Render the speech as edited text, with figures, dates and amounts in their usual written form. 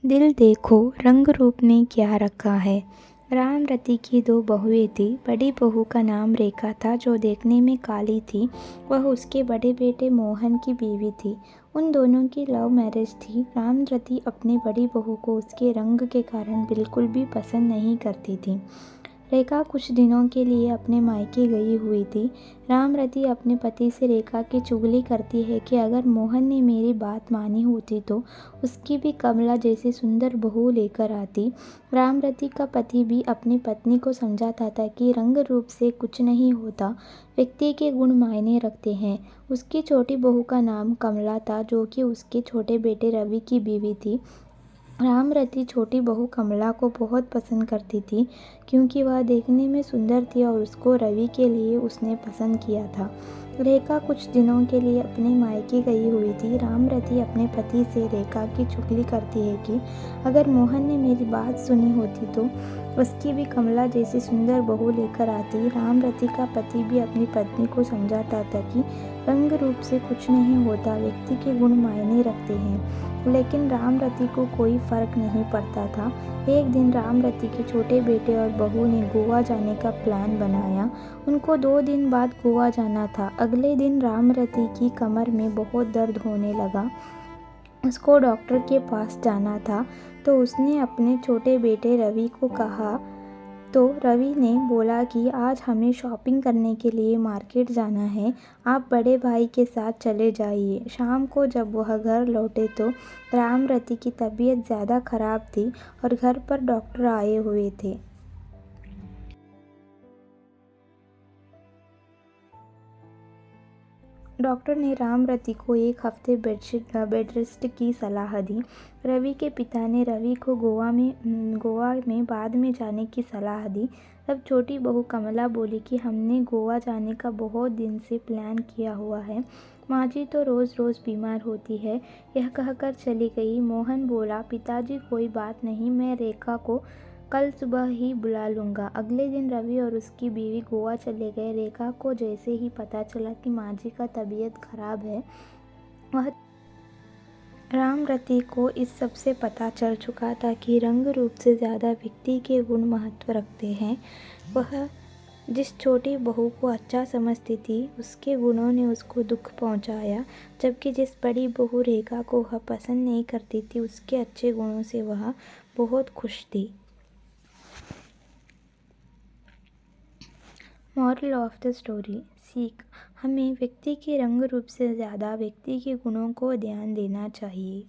दिल देखो रंग रूप ने क्या रखा है। राम रति की दो बहुएं थी। बड़ी बहू का नाम रेखा था जो देखने में काली थी। वह उसके बड़े बेटे मोहन की बीवी थी। उन दोनों की लव मैरिज थी। राम रति अपनी बड़ी बहू को उसके रंग के कारण बिल्कुल भी पसंद नहीं करती थी। रेखा कुछ दिनों के लिए अपने मायके गई हुई थी। रामरती अपने पति से रेखा की चुगली करती है कि अगर मोहन ने मेरी बात मानी होती तो उसकी भी कमला जैसी सुंदर बहू लेकर आती। रामरती का पति भी अपनी पत्नी को समझाता था कि रंग रूप से कुछ नहीं होता, व्यक्ति के गुण मायने रखते हैं। उसकी छोटी बहू का नाम कमला था जो कि उसके छोटे बेटे रवि की बीवी थी। रामरती छोटी बहू कमला को बहुत पसंद करती थी क्योंकि वह देखने में सुंदर थी और उसको रवि के लिए उसने पसंद किया था। रेखा कुछ दिनों के लिए अपने मायके गई हुई थी। रामरती अपने पति से रेखा की चुगली करती है कि अगर मोहन ने मेरी बात सुनी होती तो उसकी भी कमला जैसी सुंदर बहू लेकर आती। रामरती का पति भी अपनी पत्नी को समझाता था कि रंग रूप से कुछ नहीं होता, व्यक्ति के गुण मायने रखते हैं। लेकिन रामरती को कोई फर्क नहीं पड़ता था। एक दिन रामरती के छोटे बेटे और बहू ने गोवा जाने का प्लान बनाया। उनको 2 दिन बाद गोवा जाना था। अगले दिन रामरती की कमर में बहुत दर्द होने लगा। उसको डॉक्टर के पास जाना था तो उसने अपने छोटे बेटे रवि को कहा। तो रवि ने बोला कि आज हमें शॉपिंग करने के लिए मार्केट जाना है, आप बड़े भाई के साथ चले जाइए। शाम को जब वह घर लौटे तो रामरती की तबीयत ज़्यादा खराब थी और घर पर डॉक्टर आए हुए थे। डॉक्टर ने रामरती को 1 हफ्ते बेड रेस्ट की सलाह दी। रवि के पिता ने रवि को गोवा में बाद में जाने की सलाह दी। तब छोटी बहू कमला बोली कि हमने गोवा जाने का बहुत दिन से प्लान किया हुआ है। माँ जी तो रोज़ रोज़ बीमार होती है। यह कहकर चली गई। मोहन बोला, पिताजी कोई बात नहीं, मैं रेखा को कल सुबह ही बुला लूँगा। अगले दिन रवि और उसकी बीवी गोवा चले गए। रेखा को जैसे ही पता चला कि माँ जी का तबीयत खराब है, वह रामरती को इस सब से पता चल चुका था कि रंग रूप से ज़्यादा व्यक्ति के गुण महत्व रखते हैं। वह जिस छोटी बहू को अच्छा समझती थी, उसके गुणों ने उसको दुख पहुंचाया, जबकि जिस बड़ी बहू रेखा को वह पसंद नहीं करती थी, उसके अच्छे गुणों से वह बहुत खुश थी। मॉरल ऑफ द स्टोरी, सीख, हमें व्यक्ति के रंग रूप से ज़्यादा व्यक्ति के गुणों को ध्यान देना चाहिए।